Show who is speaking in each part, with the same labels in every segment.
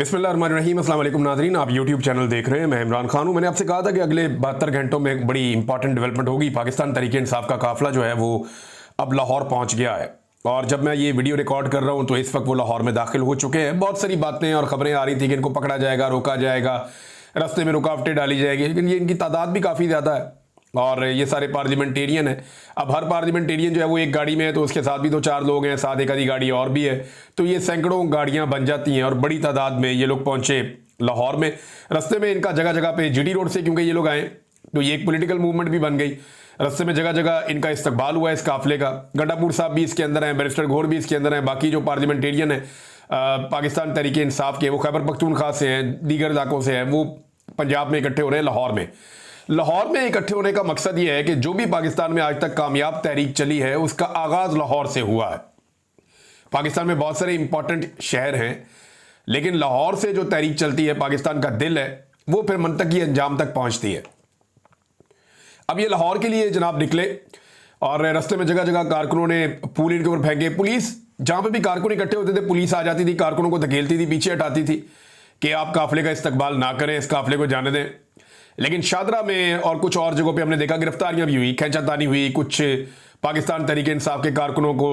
Speaker 1: बिस्मिल्लाहिर्रहमानिर्रहीम। अस्सलाम वालेकुम नाज़रीन, आप यूट्यूब चैनल देख रहे हैं। मैं इमरान खान हूं। मैंने आपसे कहा था कि अगले 72 घंटों में एक बड़ी इंपॉर्टेंट डेवलपमेंट होगी। पाकिस्तान तहरीक इंसाफ का काफिला जो है वो अब लाहौर पहुंच गया है और जब मैं ये वीडियो रिकॉर्ड कर रहा हूं तो इस वक्त वो लाहौर में दाखिल हो चुके हैं। बहुत सारी बातें और खबरें आ रही थी कि इनको पकड़ा जाएगा, रोका जाएगा, रास्ते में रुकावटें डाली जाएगी, लेकिन ये इनकी तादाद भी काफ़ी ज़्यादा है और ये सारे पार्लियामेंटेरियन है। अब हर पार्लियामेंटेरियन जो है वो एक गाड़ी में है तो उसके साथ भी 2-4 लोग हैं, साथ एक आधी गाड़ी और भी है, तो ये सैकड़ों गाड़ियां बन जाती हैं और बड़ी तादाद में ये लोग पहुंचे लाहौर में। रास्ते में इनका जगह जगह पे जीटी रोड से क्योंकि ये लोग आए तो ये एक पॉलिटिकल मूवमेंट भी बन गई। रास्ते में जगह जगह इनका इस्तकबाल हुआ इस काफिले का। गंडापुर साहब भी इसके अंदर हैं, बैरिस्टर घोर भी इसके अंदर हैं, बाकी जो पार्लियामेंटेरियन है पाकिस्तान तहरीक इंसाफ के, वो खैबर पख्तूनख्वा से हैं, दीगर इलाकों से हैं, वो पंजाब में इकट्ठे हो रहे हैं लाहौर में। लाहौर में इकट्ठे होने का मकसद यह है कि जो भी पाकिस्तान में आज तक कामयाब तहरीक चली है उसका आगाज लाहौर से हुआ है। पाकिस्तान में बहुत सारे इंपॉर्टेंट शहर हैं लेकिन लाहौर से जो तहरीक चलती है, पाकिस्तान का दिल है, वो फिर मंतकी अंजाम तक पहुंचती है। अब ये लाहौर के लिए जनाब निकले और रास्ते में जगह जगह कारकुनों ने फूल इनके ऊपर फेंके। पुलिस जहां पे भी कारकुन इकट्ठे होते थे पुलिस आ जाती थी, कारकुनों को धकेलती थी, पीछे हटाती थी कि आप काफिले का इस्तकबाल ना करें, इस काफिले को जाने दें। लेकिन शादरा में और कुछ और जगहों पे हमने देखा गिरफ्तारियां भी हुई, खींचातानी हुई। कुछ पाकिस्तान तहरीक इंसाफ के कारकुनों को,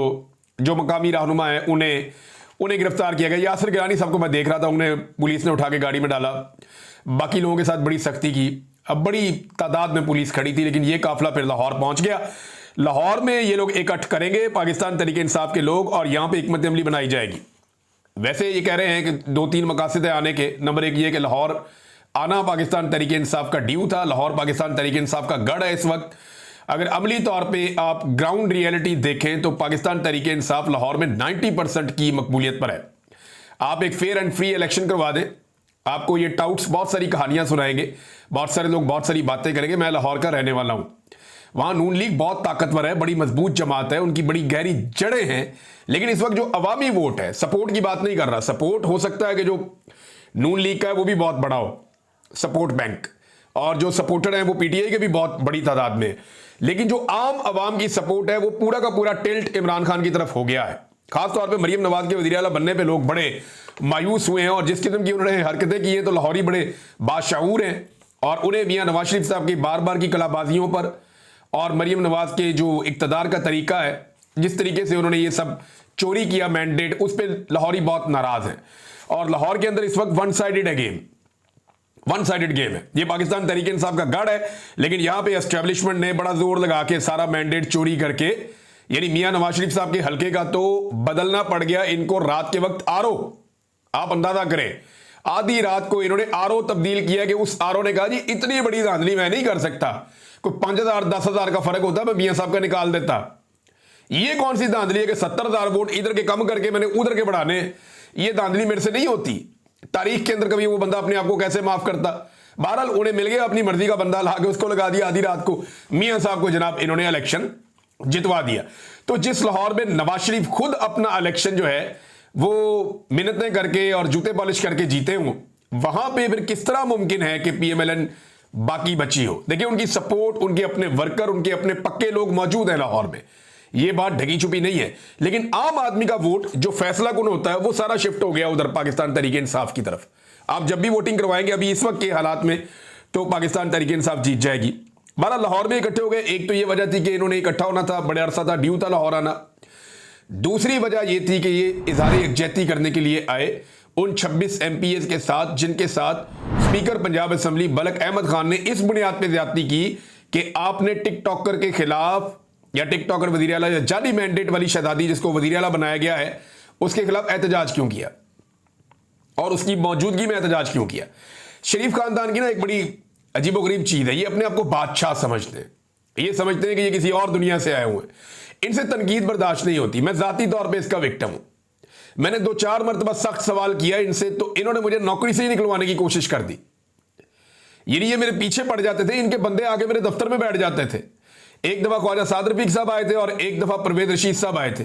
Speaker 1: जो मकामी रहनुमा है, उन्हें गिरफ्तार किया गया। यासिर गिलानी साहब को मैं देख रहा था, उन्हें पुलिस ने उठा के गाड़ी में डाला। बाकी लोगों के साथ बड़ी सख्ती की। अब बड़ी तादाद में पुलिस खड़ी थी लेकिन ये काफिला फिर लाहौर पहुंच गया। लाहौर में ये लोग इकट्ठ करेंगे पाकिस्तान तहरीक इंसाफ के लोग और यहां पर हिकमत अमली बनाई जाएगी। वैसे ये कह रहे हैं कि 2-3 मकासद है आने के। नंबर 1 ये कि लाहौर आना पाकिस्तान तहरीक इंसाफ का ड्यू था। लाहौर पाकिस्तान तहरीक इंसाफ का गढ़ है इस वक्त। अगर अमली तौर पे आप ग्राउंड रियलिटी देखें तो पाकिस्तान तहरीक इंसाफ लाहौर में 90% की मकबूलियत पर है। आप एक फेयर एंड फ्री इलेक्शन करवा दें, आपको ये टाउट्स बहुत सारी कहानियां सुनाएंगे, बहुत सारे लोग बहुत सारी बातें करेंगे। मैं लाहौर का रहने वाला हूं, वहां नून लीग बहुत ताकतवर है, बड़ी मजबूत जमात है, उनकी बड़ी गहरी जड़ें हैं। लेकिन इस वक्त जो अवामी वोट है, सपोर्ट की बात नहीं कर रहा, सपोर्ट हो सकता है कि जो नून लीग का है वो भी बहुत बड़ा हो सपोर्ट बैंक, और जो सपोर्टर हैं वो पीटीआई के भी बहुत बड़ी तादाद में, लेकिन जो आम आवाम की सपोर्ट है वो पूरा का पूरा टिल्ट इमरान खान की तरफ हो गया है। खासतौर पे मरीम नवाज के वज़ीर आला बनने पे लोग बड़े मायूस हुए हैं और जिस किस्म की उन्होंने हरकतें की हैं तो लाहौरी बड़े बाशऊर हैं और उन्हें मियां नवाज शरीफ साहब की बार बार की कलाबाजियों पर और मरीम नवाज के जो इक़्तिदार का तरीका है, जिस तरीके से उन्होंने ये सब चोरी किया मैंडेट, उस पर लाहौरी बहुत नाराज हैं। और लाहौर के अंदर इस वक्त वन साइडेड गेम है। ये पाकिस्तान तहरीक इंसाफ का गढ़ है लेकिन यहां पे एस्टेब्लिशमेंट ने बड़ा जोर लगा के सारा मैंडेट चोरी करके, यानी मियां नवाज शरीफ साहब के हल्के का तो बदलना पड़ गया इनको रात के वक्त आरओ। आप अंदाजा करें, आधी रात को इन्होंने आरओ तब्दील किया कि उस आरओ ने कहा जी इतनी बड़ी धांधली मैं नहीं कर सकता, कोई 5,000-10,000 का फर्क होता मैं मियां साहब का निकाल देता। ये कौन सी धांधली है कि 70,000 वोट इधर के कम करके मैंने उधर के बढ़ाने, ये धांधली मेरे से नहीं होती। तारीख के अंदर कभी वो बंदा अपने आप को कैसे माफ करता। बहरहाल उन्हें मिल गया अपनी मर्जी का बंदा, ला के उसको लगा दिया आधी रात को, मियां साहब को जनाब इन्होंने इलेक्शन जितवा दिया। तो जिस लाहौर में नवाज शरीफ खुद अपना इलेक्शन जो है वो मिन्नतें करके और जूते पॉलिश करके जीते हों, वहां पे फिर किस तरह मुमकिन है कि पीएमएलएन बाकी बची हो। देखिए उनकी सपोर्ट, उनके अपने वर्कर, उनके अपने पक्के लोग मौजूद हैं लाहौर में, ये बात ढकी छुपी नहीं है। लेकिन आम आदमी का वोट जो फैसला कुन होता है वो सारा शिफ्ट हो गया उधर पाकिस्तान तहरीक इंसाफ की तरफ। आप जब भी वोटिंग करवाएंगे अभी इस वक्त के हालात में तो पाकिस्तान तहरीक इंसाफ जीत जाएगी। बहरहाल लाहौर में इकट्ठे हो गए। एक तो ये वजह थी कि इन्होंने इकट्ठा होना था, बड़े अरसा था ड्यू था लाहौर आना। दूसरी वजह यह थी कि ये इजहार यकजहती करने के लिए आए उन 26 एमपीएस के साथ जिनके साथ स्पीकर पंजाब असेंबली मलिक अहमद खान ने इस बुनियाद पर ज्यादती की कि आपने टिकटॉकर के खिलाफ, या टिकटॉकर वज़ीर आला या जाली मैंडेट वाली शहजादी जिसको वज़ीर आला बनाया गया है उसके खिलाफ एहतजाज क्यों किया और उसकी मौजूदगी में एहतजाज क्यों किया। शरीफ खानदान की ना एक बड़ी अजीबोगरीब चीज है, ये अपने आप को बादशाह समझते हैं, ये समझते हैं कि ये किसी और दुनिया से आए हुए हैं, इनसे तनकीद बर्दाश्त नहीं होती। मैं जाती तौर पर इसका विक्टिम हूं। मैंने 2-4 मरतबा सख्त सवाल किया इनसे तो इन्होंने मुझे नौकरी से ही निकलवाने की कोशिश कर दी। ये मेरे पीछे पड़ जाते थे, इनके बंदे आके मेरे दफ्तर में बैठ जाते थे। एक दफा ख्वाजा साद रफीक साहब आए थे और एक दफा परवेज रशीद साहब आए थे।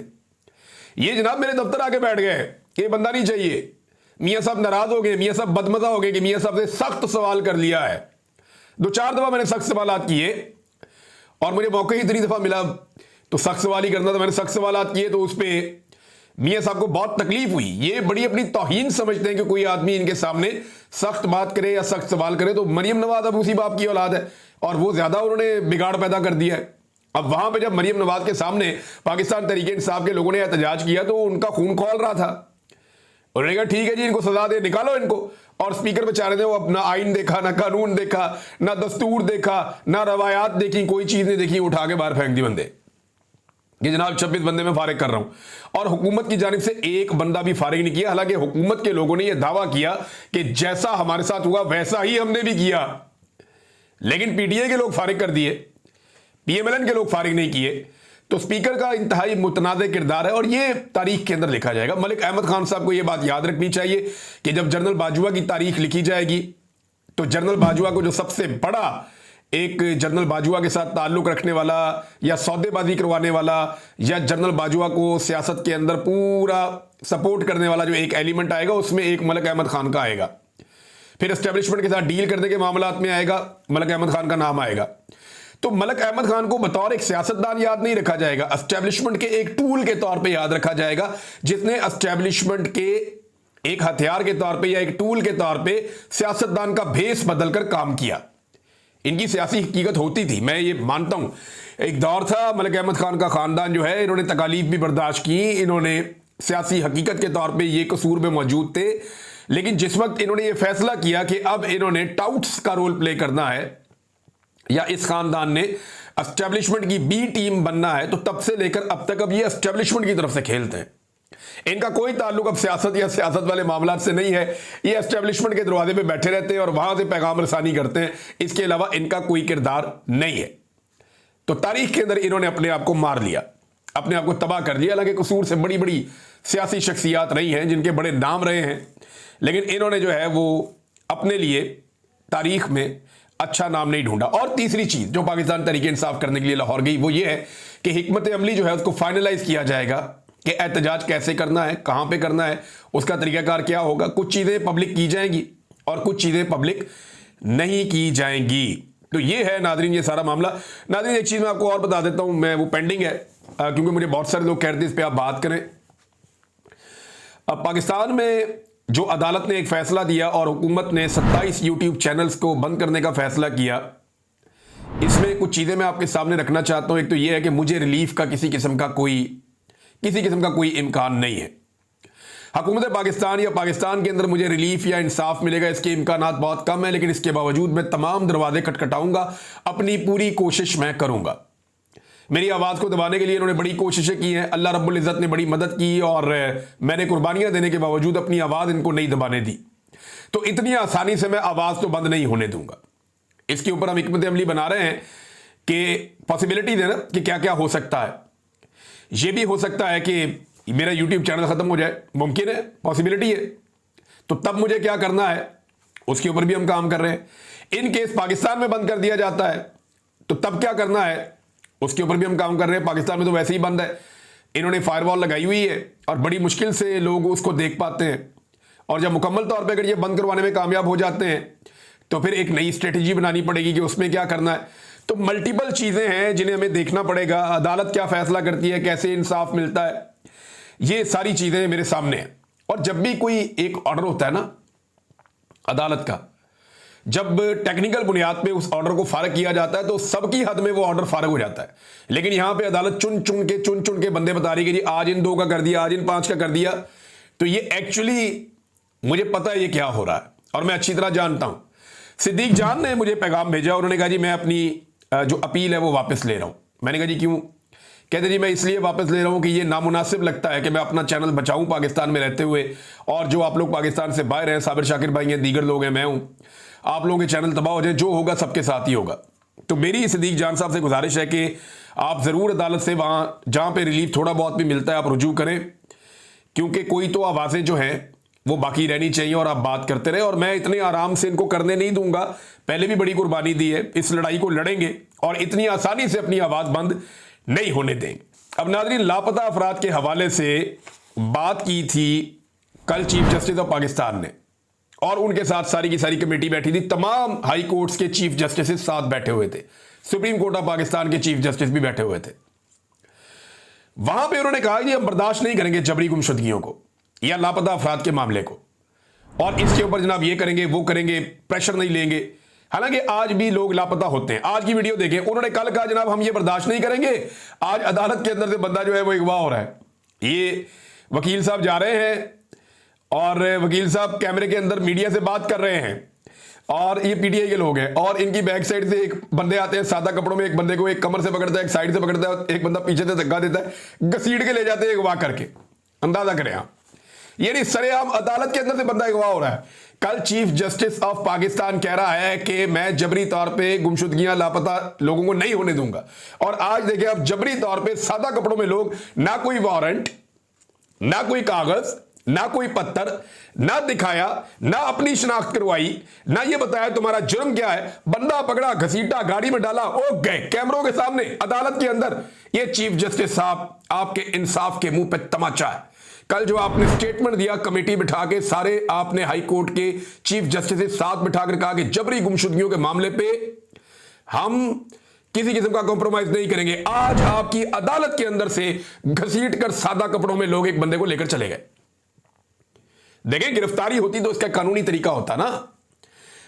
Speaker 1: ये जनाब मेरे दफ्तर आके बैठ गए कि बंदा नहीं चाहिए। मियां साहब नाराज हो गए, मियां साहब बदमजा हो गए कि मियां साहब से सख्त सवाल कर लिया है। 2-4 दफा मैंने सख्त सवाल किए और मुझे मौका ही इतनी दफा मिला तो सख्त सवाल ही करना था। मैंने सख्त सवाल किए तो उस पर मियां साहब को बहुत तकलीफ हुई। ये बड़ी अपनी तौहीन समझते हैं कि कोई आदमी इनके सामने सख्त बात करे या सख्त सवाल करे। तो मरियम नवाज अब उसी बाप की औलाद है और वो ज्यादा उन्होंने बिगाड़ पैदा कर दिया है। अब वहां पे जब मरियम नवाज के सामने पाकिस्तान तहरीक इंसाफ के लोगों ने एहतजाज किया तो उनका खून खौल रहा था। उन्होंने कहा ठीक है जी, इनको सजा दे, निकालो इनको। और स्पीकर बेचारे ने वो अपना आइन देखा, ना कानून देखा, ना दस्तूर देखा, ना रवायात देखी, कोई चीज नहीं देखी, उठा के बाहर फेंक दी बंदे कि जनाब 26 बंदे मैं फारिग कर रहा हूं। और हुकूमत की जानिब से एक बंदा भी फारिग नहीं किया। हालांकि हुकूमत के लोगों ने यह दावा किया कि जैसा हमारे साथ हुआ वैसा ही हमने भी किया, लेकिन पीटीआई के लोग फारिग कर दिए, पीएमएलएन के लोग फारिग नहीं किए। तो स्पीकर का इंतहाई मुतनाज़ किरदार है और ये तारीख के अंदर लिखा जाएगा। मलिक अहमद खान साहब को यह बात याद रखनी चाहिए कि जब जनरल बाजवा की तारीख लिखी जाएगी तो जनरल बाजवा को जो सबसे बड़ा एक जनरल बाजवा के साथ ताल्लुक रखने वाला या सौदेबाजी करवाने वाला या जनरल बाजवा को सियासत के अंदर पूरा सपोर्ट करने वाला जो एक एलिमेंट आएगा उसमें एक मलिक अहमद खान का आएगा। फिर एस्टेब्लिशमेंट के साथ डील करने के मामलात में आएगा, मलिक अहमद खान का नाम आएगा। तो मलिक अहमद खान को बतौर एक सियासतदान याद नहीं रखा जाएगा, एस्टेब्लिशमेंट के एक टूल के तौर पे याद रखा जाएगा जिसने एस्टेब्लिशमेंट के एक हथियार के तौर पे या एक टूल के तौर पे सियासतदान का भेस बदलकर काम किया। इनकी सियासी हकीकत होती थी, मैं ये मानता हूं। एक दौर था मलिक अहमद खान का खानदान जो है, इन्होंने तकालीफ भी बर्दाश्त की, इन्होंने सियासी हकीकत के तौर पे ये कसूर में मौजूद थे। लेकिन जिस वक्त इन्होंने ये फैसला किया कि अब इन्होंने टाउट्स का रोल प्ले करना है या इस खानदान ने एस्टेब्लिशमेंट की बी टीम बनना है, तो तब से लेकर अब तक अब ये एस्टेब्लिशमेंट की तरफ से खेलते हैं। इनका कोई ताल्लुक अब सियासत या सियासत वाले मामलात से नहीं है। ये एस्टेब्लिशमेंट के दरवाजे पे बैठे रहते हैं और वहां से पैगाम रसानी करते हैं, इसके अलावा इनका कोई किरदार नहीं है। तो तारीख के अंदर इन्होंने अपने आप को मार लिया, अपने आप को तबाह कर दिया। हालांकि कसूर से बड़ी बड़ी सियासी शख्सियात रही हैं जिनके बड़े नाम रहे हैं, लेकिन इन्होंने जो है वो अपने लिए तारीख में अच्छा नाम नहीं ढूंढा। और तीसरी चीज जो पाकिस्तान तहरीक इंसाफ करने के लिए लाहौर गई वो ये है कि हिकमत अमली जो है उसको फाइनलाइज किया जाएगा कि एहतजाज कैसे करना है, कहां पे करना है, उसका तरीकाकार क्या होगा। कुछ चीजें पब्लिक की जाएंगी और कुछ चीजें पब्लिक नहीं की जाएंगी। तो ये है नादरीन ये सारा मामला। नादरीन एक चीज मैं आपको और बता देता हूं, मैं वो पेंडिंग है क्योंकि मुझे बहुत सारे लोग कह रहे थे इस पर आप बात करें। अब पाकिस्तान में जो अदालत ने एक फैसला दिया और हुकूमत ने 27 यूट्यूब चैनल्स को बंद करने का फैसला किया, इसमें कुछ चीजें मैं आपके सामने रखना चाहता हूं। एक तो यह है कि मुझे रिलीफ का किसी किस्म का कोई इम्कान नहीं है। हुकूमत पाकिस्तान या पाकिस्तान के अंदर मुझे रिलीफ या इंसाफ मिलेगा इसके इम्कानात बहुत कम है, लेकिन इसके बावजूद मैं तमाम दरवाजे खटखटाऊंगा, अपनी पूरी कोशिश मैं करूंगा। मेरी आवाज़ को दबाने के लिए इन्होंने बड़ी कोशिशें की हैं, अल्लाह रब्बुल इज़्ज़त ने बड़ी मदद की और मैंने कुर्बानियां देने के बावजूद अपनी आवाज़ इनको नहीं दबाने दी। तो इतनी आसानी से मैं आवाज़ तो बंद नहीं होने दूंगा। इसके ऊपर हम हिकमत अमली बना रहे हैं कि पॉसिबिलिटी है ना कि क्या क्या हो सकता है। यह भी हो सकता है कि मेरा यूट्यूब चैनल ख़त्म हो जाए, मुमकिन है, पॉसिबिलिटी है। तो तब मुझे क्या करना है उसके ऊपर भी हम काम कर रहे हैं। इन केस पाकिस्तान में बंद कर दिया जाता है तो तब क्या करना है उसके ऊपर भी हम काम कर रहे हैं। पाकिस्तान में तो वैसे ही बंद है, इन्होंने फायरवॉल लगाई हुई है और बड़ी मुश्किल से लोग उसको देख पाते हैं। और जब मुकम्मल तौर पे अगर ये बंद करवाने में कामयाब हो जाते हैं तो फिर एक नई स्ट्रेटजी बनानी पड़ेगी कि उसमें क्या करना है। तो मल्टीपल चीज़ें हैं जिन्हें हमें देखना पड़ेगा। अदालत क्या फैसला करती है, कैसे इंसाफ मिलता है, ये सारी चीज़ें मेरे सामने हैं। और जब भी कोई एक ऑर्डर होता है ना अदालत का, जब टेक्निकल बुनियाद पे उस ऑर्डर को फारग किया जाता है तो सबकी हद में वो ऑर्डर फारग हो जाता है। लेकिन यहां पे अदालत चुन चुन के बंदे बता रही है कि जी आज इन 2 का कर दिया, आज इन 5 का कर दिया। तो ये एक्चुअली मुझे पता है ये क्या हो रहा है और मैं अच्छी तरह जानता हूं। सिद्दीक जान ने मुझे पैगाम भेजा, उन्होंने कहा जी मैं अपनी जो अपील है वो वापस ले रहा हूं। मैंने कहा जी क्यों? कहते जी मैं इसलिए वापस ले रहा हूं कि ये नामुनासिब लगता है कि मैं अपना चैनल बचाऊं पाकिस्तान में रहते हुए, और जो आप लोग पाकिस्तान से बाहर हैं, साबिर शाकिर भाई हैं, दीगर लोग हैं, मैं हूं, आप लोगों के चैनल तबाह हो जाए, जो होगा सबके साथ ही होगा। तो मेरी सिद्दीक जान साहब से गुजारिश है कि आप ज़रूर अदालत से वहां जहां पे रिलीफ थोड़ा बहुत भी मिलता है आप रुजू करें, क्योंकि कोई तो आवाज़ें जो हैं वो बाकी रहनी चाहिए और आप बात करते रहे। और मैं इतने आराम से इनको करने नहीं दूंगा, पहले भी बड़ी कुर्बानी दी है, इस लड़ाई को लड़ेंगे और इतनी आसानी से अपनी आवाज़ बंद नहीं होने देंगे। अब नाज़रीन, लापता अफराद के हवाले से बात की थी कल चीफ जस्टिस ऑफ पाकिस्तान ने, और उनके साथ सारी की सारी कमेटी बैठी थी। तमाम हाई कोर्ट्स के चीफ जस्टिस साथ बैठे हुए थे, सुप्रीम कोर्ट ऑफ पाकिस्तान के चीफ जस्टिस भी बैठे हुए थे। वहां पे उन्होंने कहा कि हम बर्दाश्त नहीं करेंगे जबरी गुमशुदगियों को या लापता अफराद के मामले को, और इसके ऊपर जनाब ये करेंगे वो करेंगे, प्रेशर नहीं लेंगे। हालांकि आज भी लोग लापता होते हैं। आज की वीडियो देखें, उन्होंने कल कहा जनाब हम ये बर्दाश्त नहीं करेंगे, आज अदालत के अंदर से बंदा जो है वो अगवा हो रहा है। ये वकील साहब जा रहे हैं और वकील साहब कैमरे के अंदर मीडिया से बात कर रहे हैं, और ये पीटीआई के लोग हैं, और इनकी बैक साइड से एक बंदे आते हैं सादा कपड़ों में, एक बंदे को एक कमर से पकड़ता है, एक साइड से पकड़ता है, एक बंदा पीछे से धक्का देता है, घसीट के ले जाते हैं अगवा करके। अंदाजा करें आप, यानी सरेआम अदालत के अंदर से बंदा अगवा हो रहा है। कल चीफ जस्टिस ऑफ पाकिस्तान कह रहा है कि मैं जबरी तौर पे गुमशुदगियां लापता लोगों को नहीं होने दूंगा, और आज देखिए अब जबरी तौर पे सादा कपड़ों में लोग, ना कोई वारंट, ना कोई कागज, ना कोई पत्थर, ना दिखाया, ना अपनी शिनाख्त करवाई, ना ये बताया तुम्हारा जुर्म क्या है, बंदा पकड़ा, घसीटा, गाड़ी में डाला, ओ गए कैमरों के सामने अदालत के अंदर। ये चीफ जस्टिस साहब आपके इंसाफ के मुंह पे तमाचा है। कल जो आपने स्टेटमेंट दिया कमेटी बिठा के, सारे आपने हाई कोर्ट के चीफ जस्टिस साथ बिठाकर कहा कि जबरी गुमशुदगियों के मामले पे हम किसी किस्म का कॉम्प्रोमाइज नहीं करेंगे। आज आपकी अदालत के अंदर से घसीट कर सादा कपड़ों में लोग एक बंदे को लेकर चले गए। देखें, गिरफ्तारी होती तो इसका कानूनी तरीका होता ना।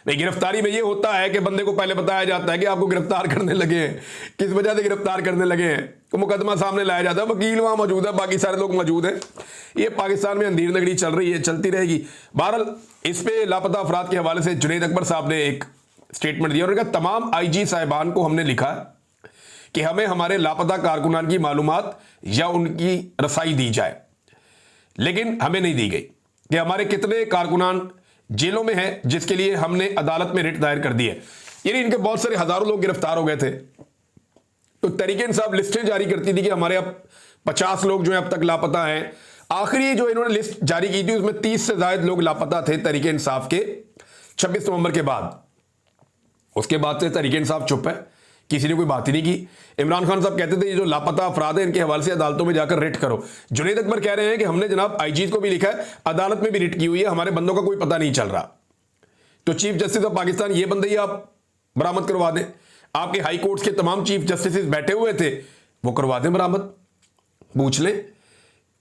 Speaker 1: नहीं, गिरफ्तारी में ये होता है कि बंदे को पहले बताया जाता है कि आपको गिरफ्तार करने लगे हैं, किस वजह से गिरफ्तार करने लगे हैं, तो मुकदमा सामने लाया जाता है, वकील वहां मौजूद है, बाकी सारे लोग मौजूद हैं। ये पाकिस्तान में अंधेर नगरी चल रही है, चलती रहेगी। बहरहाल इस पे लापता अफराद के हवाले से जुनैद अकबर साहब ने एक स्टेटमेंट दिया। उन्होंने कहा तमाम IG साहिबान को हमने लिखा कि हमें हमारे लापता कारकुनान की मालूमात या उनकी रसाई दी जाए, लेकिन हमें नहीं दी गई कि हमारे कितने कारकुनान जेलों में हैं जिसके लिए हमने अदालत में रिट दायर कर दी है। यानी इनके बहुत सारे हजारों लोग गिरफ्तार हो गए थे, तो तहरीक इंसाफ लिस्टें जारी करती थी कि हमारे अब 50 लोग जो हैं अब तक लापता हैं। आखिरी जो इन्होंने लिस्ट जारी की थी उसमें 30 से ज्यादा लोग लापता थे तहरीक इंसाफ के 26 नवंबर के बाद। उसके बाद से तहरीक इंसाफ चुप है, किसी ने कोई बात ही नहीं की। इमरान खान साहब कहते थे ये जो लापता अफराद है इनके हवाले से अदालतों में जाकर रिट करो। जुनैद अकबर कह रहे हैं कि हमने जनाब IG को भी लिखा है, अदालत में भी रिट की हुई है, हमारे बंदों का कोई पता नहीं चल रहा। तो चीफ जस्टिस ऑफ पाकिस्तान ये बंदे ही आप बरामद करवा दें। आपके हाई कोर्ट के तमाम चीफ जस्टिस बैठे हुए थे, वो करवा दें बरामद। पूछ लें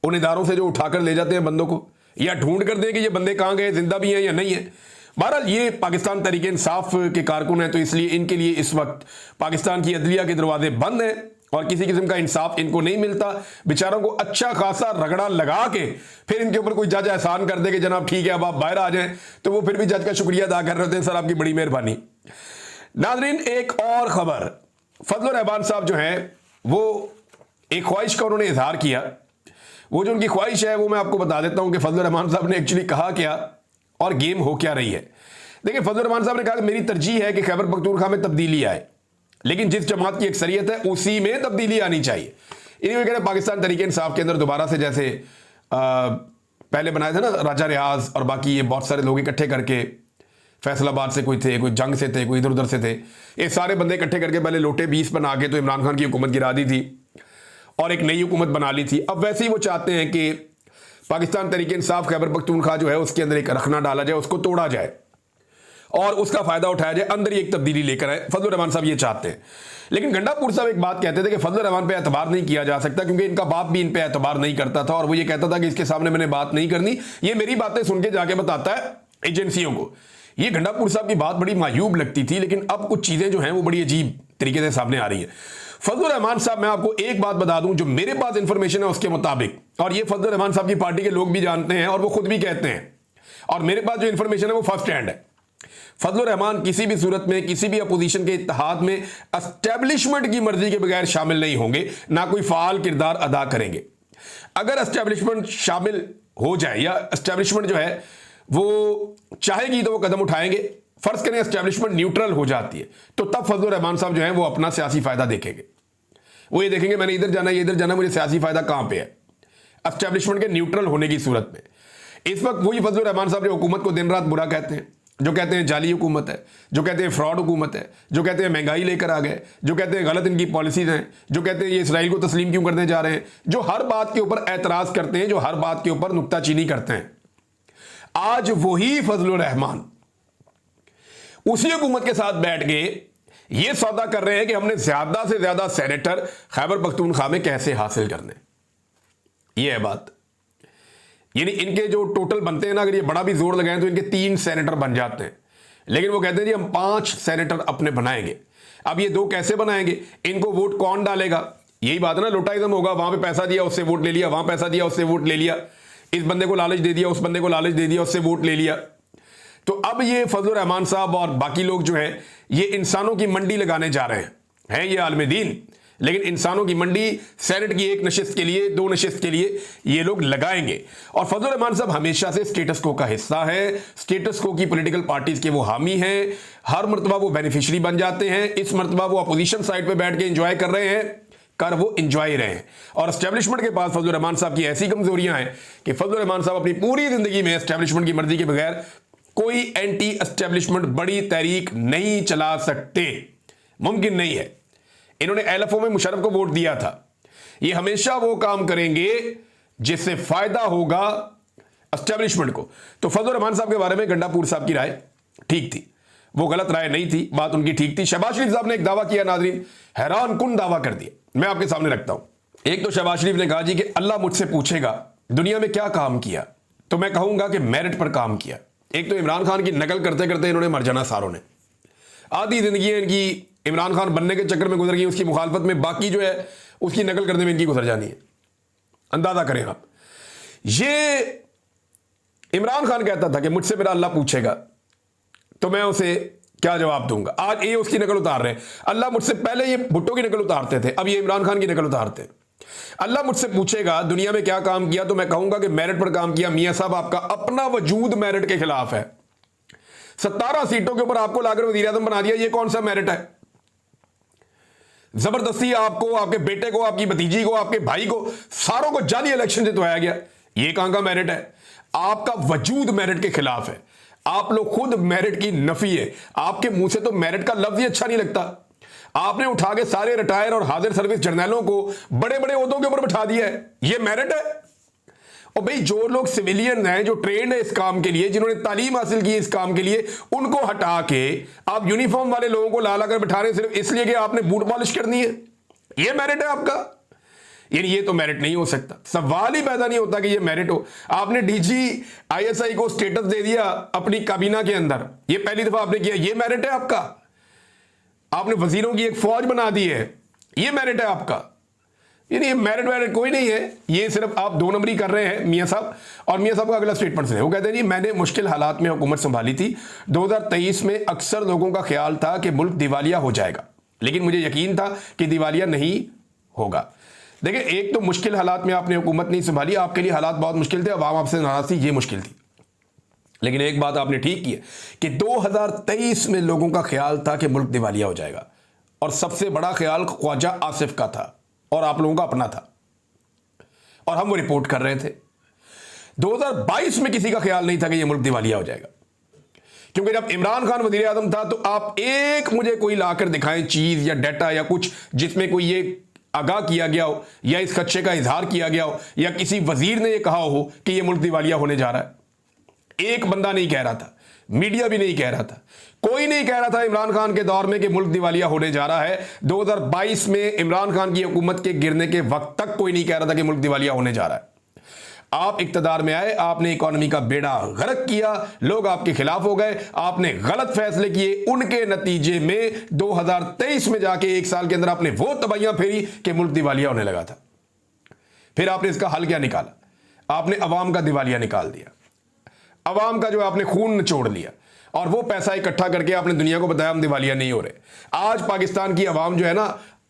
Speaker 1: उन इदारों से जो उठाकर ले जाते हैं बंदों को, या ढूंढ कर दें कि ये बंदे कहां गए, जिंदा भी हैं या नहीं है। बहरहाल ये पाकिस्तान तहरीक इंसाफ के कारकुन हैं, तो इसलिए इनके लिए इस वक्त पाकिस्तान की अदलिया के दरवाजे बंद हैं और किसी किस्म का इंसाफ इनको नहीं मिलता। बेचारों को अच्छा खासा रगड़ा लगा के फिर इनके ऊपर कोई जज एहसान कर दे कि जनाब ठीक है अब आप बाहर आ जाएं, तो वो फिर भी जज का शुक्रिया अदा कर रहे होते हैं, सर आपकी बड़ी मेहरबानी। नाजरीन, एक और खबर, फजलुर रहमान साहब जो हैं वो एक ख्वाहिश का उन्होंने इजहार किया। वो जो उनकी ख्वाहिश है वो मैं आपको बता देता हूं कि फजलुर रहमान साहब ने एक्चुअली कहा क्या और गेम हो क्या रही है। देखिए, फजलुर रहमान साहब ने कहा कि मेरी तरजीह है कि खैबर पख्तूनख्वा में तब्दीली आए, लेकिन जिस जमात की अक्सरियत है उसी में तब्दीली आनी चाहिए। इन्हीं कह रहे पाकिस्तान तहरीक इंसाफ के अंदर दोबारा से जैसे पहले बनाए थे ना राजा रियाज और बाकी ये बहुत सारे लोग इकट्ठे करके, फैसलाबाद से कोई थे, कोई जंग से थे, कोई इधर उधर से थे, ये सारे बंदे इकट्ठे करके पहले लोटे 20 बना के तो इमरान खान की हुकूमत गिरा दी थी और एक नई हुकूमत बना ली थी। अब वैसे ही वो चाहते हैं कि पाकिस्तान तहरीक इंसाफ खैबर पख्तूनख्वा जो है उसके अंदर एक रखना डाला जाए, उसको तोड़ा जाए और उसका फायदा उठाया जाए, अंदर ही एक तब्दीली लेकर आए। फजलुर रहमान साहब ये चाहते हैं। लेकिन गंडापुर साहब एक बात कहते थे कि फजलुर रहमान पे एतबार नहीं किया जा सकता क्योंकि इनका बाप भी इन पे एतबार नहीं करता था और वो ये कहता था कि इसके सामने मैंने बात नहीं करनी, ये मेरी बातें सुन के जाके बताता है एजेंसियों को। ये गंडापुर साहब की बात बड़ी मायूब लगती थी, लेकिन अब कुछ चीजें जो हैं वो बड़ी अजीब तरीके से सामने आ रही है। फजलुर रहमान साहब, मैं आपको एक बात बता दूं जो मेरे पास इंफॉर्मेशन है उसके मुताबिक, और ये फजलुर रहमान साहब की पार्टी के लोग भी जानते हैं और वो खुद भी कहते हैं, और मेरे पास जो इंफॉर्मेशन है वो फर्स्ट हैंड है, फजलुर रहमान किसी भी सूरत में किसी भी अपोजिशन के इत्तेहाद में एस्टेब्लिशमेंट की मर्जी के बगैर शामिल नहीं होंगे, ना कोई फाल किरदार अदा करेंगे। अगर एस्टेब्लिशमेंट शामिल हो जाए या एस्टेब्लिशमेंट जो है वो चाहेगी तो वो कदम उठाएंगे। फर्ज करें एस्टेब्लिशमेंट न्यूट्रल हो जाती है तो तब फजलुर रहमान साहब जो है वो अपना सियासी फायदा देखेंगे। वो ये देखेंगे मैंने इधर जाना, इधर जाना, मुझे सियासी फायदा कहां पे है एस्टेब्लिशमेंट के न्यूट्रल होने की सूरत में। इस वक्त वही फजलुर रहमान साहब जो हुकूमत को दिन रात बुरा कहते हैं, जो कहते हैं जाली हुकूमत है, जो कहते हैं फ्रॉड हुकूमत है, जो कहते हैं महंगाई लेकर आ गए, जो कहते हैं गलत इनकी पॉलिसीज हैं, जो कहते हैं ये इसराइल को तस्लीम क्यों करने जा रहे हैं, जो हर बात के ऊपर एतराज करते हैं, जो हर बात के ऊपर नुक्ताचीनी करते हैं, आज वही फजलुर रहमान उसी हुकूमत के साथ बैठ के ये सौदा कर रहे हैं कि हमने ज्यादा से ज्यादा सेनेटर खैबर पख्तूनख्वा में कैसे हासिल करने। ये है बात। यानी इनके जो टोटल बनते हैं ना, अगर ये बड़ा भी जोर लगाएं तो इनके 3 सेनेटर बन जाते हैं, लेकिन वो कहते हैं जी हम 5 सेनेटर अपने बनाएंगे। अब ये 2 कैसे बनाएंगे, इनको वोट कौन डालेगा? यही बात है ना, लोटाइज्म होगा। वहां पे पैसा दिया उससे वोट ले लिया, वहां पैसा दिया उससे वोट ले लिया, इस बंदे को लालच दे दिया, उस बंदे को लालच दे दिया, उससे वोट ले लिया। तो अब ये फजलुर रहमान साहब और बाकी लोग जो है ये इंसानों की मंडी लगाने जा रहे हैं ये आलम दीन, लेकिन इंसानों की मंडी सेनेट की 1 नशिस्त के लिए, 2 नशिस्त के लिए ये लोग लगाएंगे। और फजलुर रहमान साहब हमेशा से स्टेटस को का हिस्सा है, स्टेटस को की पॉलिटिकल पार्टीज के वो हामी हैं, हर मरतबा वो बेनिफिशियरी बन जाते हैं। इस मरतबा वो अपोजिशन साइड पे बैठ के एंजॉय कर रहे हैं, कर वो एंजॉय रहे हैं। और एस्टेब्लिशमेंट के पास फजलुर रहमान साहब की ऐसी कमजोरियां हैं कि फजलुर रहमान साहब अपनी पूरी जिंदगी में एस्टेब्लिशमेंट की मर्जी के बगैर कोई एंटी एस्टेब्लिशमेंट बड़ी तहरीक नहीं चला सकते, मुमकिन नहीं है। इन्होंने LFO में मुशर्रफ को वोट दिया था। ये हमेशा वो काम करेंगे जिससे फायदा होगा एस्टेब्लिशमेंट को। तो फजलुर रहमान साहब के बारे में गंडापुर साहब की राय ठीक थी, वो गलत राय नहीं थी, बात उनकी ठीक थी। शहबाज शरीफ साहब ने एक दावा किया, नाजरीन हैरान कुन दावा कर दिया, मैं आपके सामने रखता हूं। एक तो शहबाज शरीफ ने कहा जी कि अल्लाह मुझसे पूछेगा दुनिया में क्या काम किया, तो मैं कहूंगा कि मेरिट पर काम किया। एक तो इमरान खान की नकल करते करते इन्होंने मर जाना सारों ने, आधी जिंदगी इनकी इमरान खान बनने के चक्कर में गुजर गई, उसकी मुखालफत में, बाकी जो है उसकी नकल करने में इनकी गुजर जानी है। अंदाजा करें आप। ये इमरान खान कहता था कि मुझसे मेरा अल्लाह पूछेगा तो मैं उसे क्या जवाब दूंगा। आज ये उसकी नकल उतार रहे हैं। अल्लाह मुझसे, पहले ये भुट्टो की नकल उतारते थे, अब ये इमरान खान की नकल उतारते हैं। अल्लाह मुझसे पूछेगा दुनिया में क्या काम किया, तो मैं कहूंगा कि मेरिट पर काम किया। मियां साहब आपका अपना वजूद मेरिट के खिलाफ है। 17 सीटों के ऊपर आपको लाकर वजीर आजम बना दिया, ये कौन सा मेरिट है? जबरदस्ती आपको, आपके बेटे को, आपकी भतीजी को, आपके भाई को, सारों को जाली इलेक्शन जितवाया गया, ये कहां का मेरिट है? आपका वजूद मेरिट के खिलाफ है। आप लोग खुद मेरिट की नफी है, आपके मुंह से तो मेरिट का लफ्ज ही अच्छा नहीं लगता। आपने उठा के सारे रिटायर और हाजिर सर्विस जर्नलों को बड़े बड़े ओहदों के ऊपर बिठा दिया है, ये मेरिट है? और भाई जो लोग सिविलियन हैं, जो ट्रेंड है इस काम के लिए, जिन्होंने तालीम हासिल की इस काम के लिए, उनको हटा के आप यूनिफॉर्म वाले लोगों को ला कर बिठा रहे सिर्फ इसलिए कि आपने बूट पॉलिश करनी है, ये मेरिट है आपका? यानी ये तो मेरिट नहीं हो सकता, सवाल ही पैदा नहीं होता कि ये मेरिट हो। आपने DGISI को स्टेटस दे दिया अपनी काबीना के अंदर, ये पहली दफा आपने किया, ये मेरिट है आपका? आपने वजीरों की एक फौज बना दी है, ये मेरिट है आपका? यानी ये मेरिट कोई नहीं है, ये सिर्फ आप 2 नंबरी कर रहे हैं मियां साहब। और मियां साहब का अगला स्टेटमेंट है, वो कहते हैं जी मैंने मुश्किल हालात में हुकूमत संभाली थी। 2023 में अक्सर लोगों का ख्याल था कि मुल्क दिवालिया हो जाएगा, लेकिन मुझे यकीन था कि दिवालिया नहीं होगा। देखिए, एक तो मुश्किल हालात में आपने हुकूमत नहीं संभाली, आपके लिए हालात बहुत मुश्किल थे, अवाम आपसे नाराज थी, ये मुश्किल थी। लेकिन एक बात आपने ठीक की है कि 2023 में लोगों का ख्याल था कि मुल्क दिवालिया हो जाएगा, और सबसे बड़ा ख्याल ख्वाजा आसिफ का था और आप लोगों का अपना था, और हम वो रिपोर्ट कर रहे थे। 2022 में किसी का ख्याल नहीं था कि ये मुल्क दिवालिया हो जाएगा, क्योंकि जब इमरान खान वजीर आजम था तो आप एक मुझे कोई लाकर दिखाएं चीज या डाटा या कुछ जिसमें कोई ये आगाह किया गया हो या इस खदशे का इजहार किया गया हो या किसी वजीर ने यह कहा हो कि यह मुल्क दिवालिया होने जा रहा है। एक बंदा नहीं कह रहा था, मीडिया भी नहीं कह रहा था, कोई नहीं कह रहा था इमरान खान के दौर में कि मुल्क दिवालिया होने जा रहा है। 2022 में इमरान खान की हुकूमत के गिरने के वक्त तक कोई नहीं कह रहा था कि मुल्क दिवालिया होने जा रहा है। आप इक्तदार में आए, आपने इकोनॉमी का बेड़ा गर्क किया, लोग आपके खिलाफ हो गए, आपने गलत फैसले किए, उनके नतीजे में 2023 में जाके 1 साल के अंदर आपने वो तबाहियां फेरी कि मुल्क दिवालिया होने लगा था। फिर आपने इसका हल क्या निकाला? आपने अवाम का दिवालिया निकाल दिया, अवाम का जो आपने खून निचोड़ लिया, और वो पैसा इकट्ठा करके आपने दुनिया को बताया हम दिवालिया नहीं हो रहे। आज पाकिस्तान की अवाम जो है ना,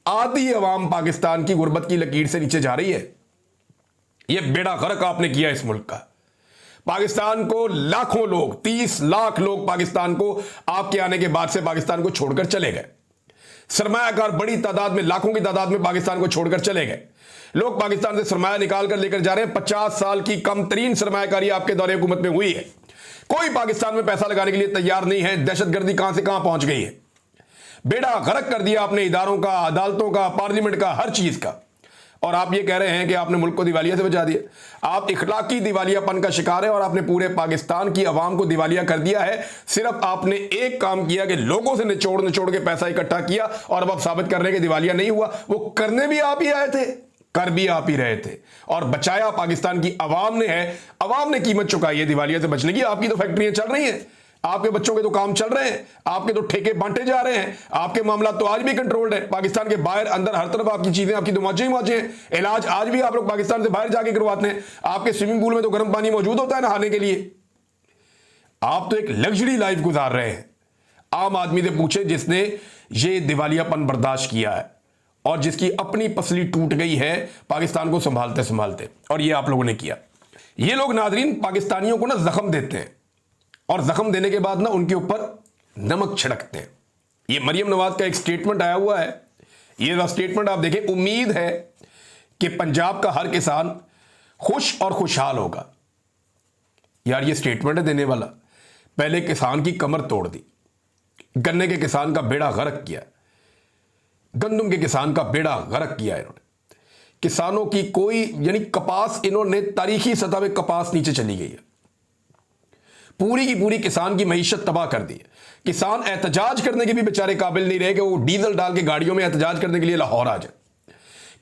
Speaker 1: आधी अवाम पाकिस्तान की गुर्बत की लकीर से नीचे जा रही है। ये बेड़ा गर्क आपने किया इस मुल्क का। पाकिस्तान को लाखों लोग, 30 लाख लोग पाकिस्तान को आपके आने के बाद से पाकिस्तान को छोड़कर चले गए। सरमायाकार बड़ी तादाद में, लाखों की तादाद में पाकिस्तान को छोड़कर चले गए। लोग पाकिस्तान से सरमाया निकाल कर लेकर जा रहे हैं। 50 साल की कम तरीन सरमायाकारी आपके दौरे हुकूमत में हुई है। कोई पाकिस्तान में पैसा लगाने के लिए तैयार नहीं है। दहशतगर्दी कहां से कहां पहुंच गई है। बेड़ा गर्क कर दिया आपने इदारों का, अदालतों का, पार्लियामेंट का, हर चीज का। और आप ये कह रहे हैं कि आपने मुल्क को दिवालिया से बचा दिया। आप इखलाकी दिवालियापन का शिकार है और आपने पूरे पाकिस्तान की आवाम को दिवालिया कर दिया है। सिर्फ आपने एक काम किया कि लोगों से निचोड़ के पैसा इकट्ठा किया, और अब आप साबित कर रहे हैं कि दिवालिया नहीं हुआ। वो करने भी आप ही आए थे, कर भी आप ही रहे थे और बचाया पाकिस्तान की आवाम ने है। आवाम ने कीमत चुकाई है दिवालिया से बचने की। आपकी तो फैक्ट्रियां चल रही हैं, आपके बच्चों के तो काम चल रहे हैं, आपके तो ठेके बांटे जा रहे हैं, आपके मामला तो आज भी कंट्रोल्ड है। पाकिस्तान के बाहर अंदर हर तरफ आपकी चीजें, आपकी तो मौजें ही मौजें हैं। इलाज आज भी आप लोग पाकिस्तान से बाहर जाके करवाते हैं। आपके स्विमिंग पूल में तो गर्म पानी मौजूद होता है नहाने के लिए। आप तो एक लग्जरी लाइफ गुजार रहे हैं। आम आदमी से पूछे जिसने ये दिवालियापन बर्दाश्त किया है और जिसकी अपनी पसली टूट गई है पाकिस्तान को संभालते संभालते, और ये आप लोगों ने किया। ये लोग नाजरीन पाकिस्तानियों को ना जख्म देते हैं और जख्म देने के बाद ना उनके ऊपर नमक छिड़कते हैं। ये मरियम नवाज का एक स्टेटमेंट आया हुआ है, ये स्टेटमेंट आप देखें। उम्मीद है कि पंजाब का हर किसान खुश और खुशहाल होगा। यार ये स्टेटमेंट है देने वाला। पहले किसान की कमर तोड़ दी, गन्ने के किसान का बेड़ा गर्क किया, गंदम के किसान का बेड़ा गर्क किया इन्होंने। किसानों की कोई यानी कपास, इन्होंने तारीखी सतह पे कपास नीचे चली गई है। पूरी की पूरी किसान की मईशत तबाह कर दी है। किसान एहतजाज करने के भी बेचारे काबिल नहीं रहे कि वो डीजल डाल के गाड़ियों में एहतजाज करने के लिए लाहौर आ जाए।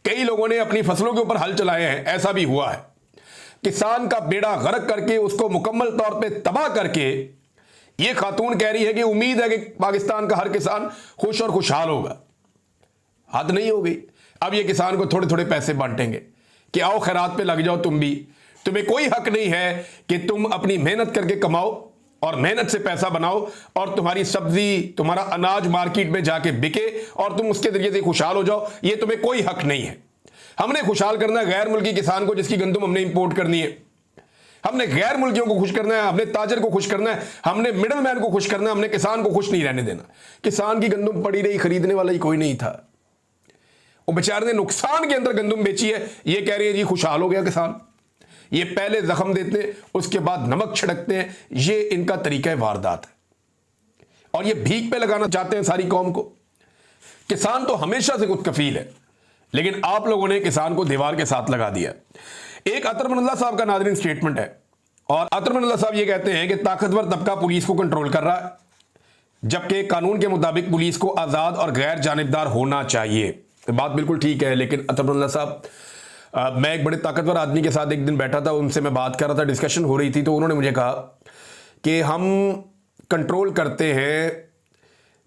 Speaker 1: कई लोगों ने अपनी फसलों के ऊपर हल चलाए हैं, ऐसा भी हुआ है। किसान का बेड़ा गर्क करके उसको मुकम्मल तौर पे तबाह करके ये खातून कह रही है कि उम्मीद है कि पाकिस्तान का हर किसान खुश और खुशहाल होगा। हद नहीं हो गई। अब ये किसान को थोड़े थोड़े पैसे बांटेंगे कि आओ खैरात पे लग जाओ तुम भी। तुम्हें कोई हक नहीं है कि तुम अपनी मेहनत करके कमाओ और मेहनत से पैसा बनाओ और तुम्हारी सब्जी, तुम्हारा अनाज मार्केट में जाके बिके और तुम उसके जरिए से खुशहाल हो जाओ। ये तुम्हें कोई हक नहीं है। हमने खुशहाल करना है गैर मुल्की किसान को जिसकी गंदम हमने इंपोर्ट करनी है। हमने गैर मुल्कियों को खुश करना है, हमने ताजर को खुश करना है, हमने मिडल मैन को खुश करना है, हमने किसान को खुश नहीं रहने देना। किसान की गंदम पड़ी रही, खरीदने वाला ही कोई नहीं था। वो बेचारे ने नुकसान के अंदर गंदम बेची है, ये कह रहे हैं जी खुशहाल हो गया किसान। ये पहले जख्म देते हैं, उसके बाद नमक छिड़कते हैं। ये इनका तरीका वारदात है और ये भीख पे लगाना चाहते हैं सारी कौम को। किसान तो हमेशा से खुद कफील है, लेकिन आप लोगों ने किसान को दीवार के साथ लगा दिया। एक अतर मन अल्लाह साहब का नाज़रीन स्टेटमेंट है और अतर मन अल्लाह साहब ये कहते हैं कि ताकतवर तबका पुलिस को कंट्रोल कर रहा है, जबकि कानून के मुताबिक पुलिस को आज़ाद और गैर जानिबदार होना चाहिए। बात बिल्कुल ठीक है, लेकिन अतर मन अल्लाह साहब, मैं एक बड़े ताकतवर आदमी के साथ एक दिन बैठा था, उनसे मैं बात कर रहा था, डिस्कशन हो रही थी, तो उन्होंने मुझे कहा कि हम कंट्रोल करते हैं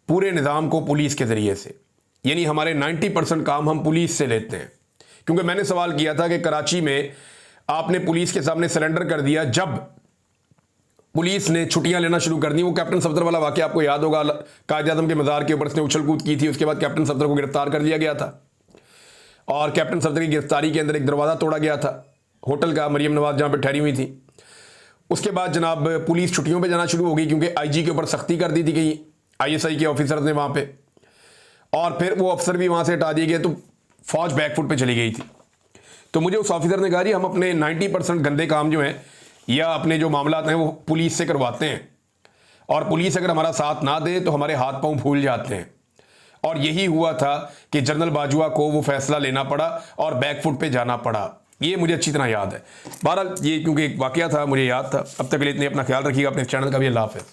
Speaker 1: पूरे निज़ाम को पुलिस के ज़रिए से, यानी हमारे 90% काम हम पुलिस से लेते हैं। क्योंकि मैंने सवाल किया था कि कराची में आपने पुलिस के सामने सरेंडर कर दिया जब पुलिस ने छुट्टियां लेना शुरू कर दी। वो कैप्टन सफदर वाला वाकया आपको याद होगा, कायद आज़म के मज़ार के ऊपर इसने उछल कूद की थी, उसके बाद कैप्टन सफदर को गिरफ्तार कर लिया गया था और कैप्टन सफदर की गिरफ्तारी के अंदर एक दरवाज़ा तोड़ा गया था होटल का, मरियम नवाज जहाँ पर ठहरी हुई थी। उसके बाद जनाब पुलिस छुट्टियों पर जाना शुरू हो गई क्योंकि IG के ऊपर सख्ती कर दी थी कहीं ISI के ऑफिसर ने वहाँ पर, और फिर वो अफसर भी वहाँ से हटा दिए गए, तो फौज बैकफुट पे चली गई थी। तो मुझे उस ऑफिसर ने कहा जी हम अपने 90% गंदे काम जो हैं या अपने जो मामला हैं वो पुलिस से करवाते हैं, और पुलिस अगर हमारा साथ ना दे तो हमारे हाथ पांव फूल जाते हैं। और यही हुआ था कि जनरल बाजवा को वो फैसला लेना पड़ा और बैकफुट पे जाना पड़ा। ये मुझे अच्छी तरह याद है। बहरहाल ये क्योंकि एक वाकया था मुझे याद था। अब तक के लिए इतने अपना ख्याल रखिएगा, अपने चैनल का भी अल्लाह हाफ़िज़।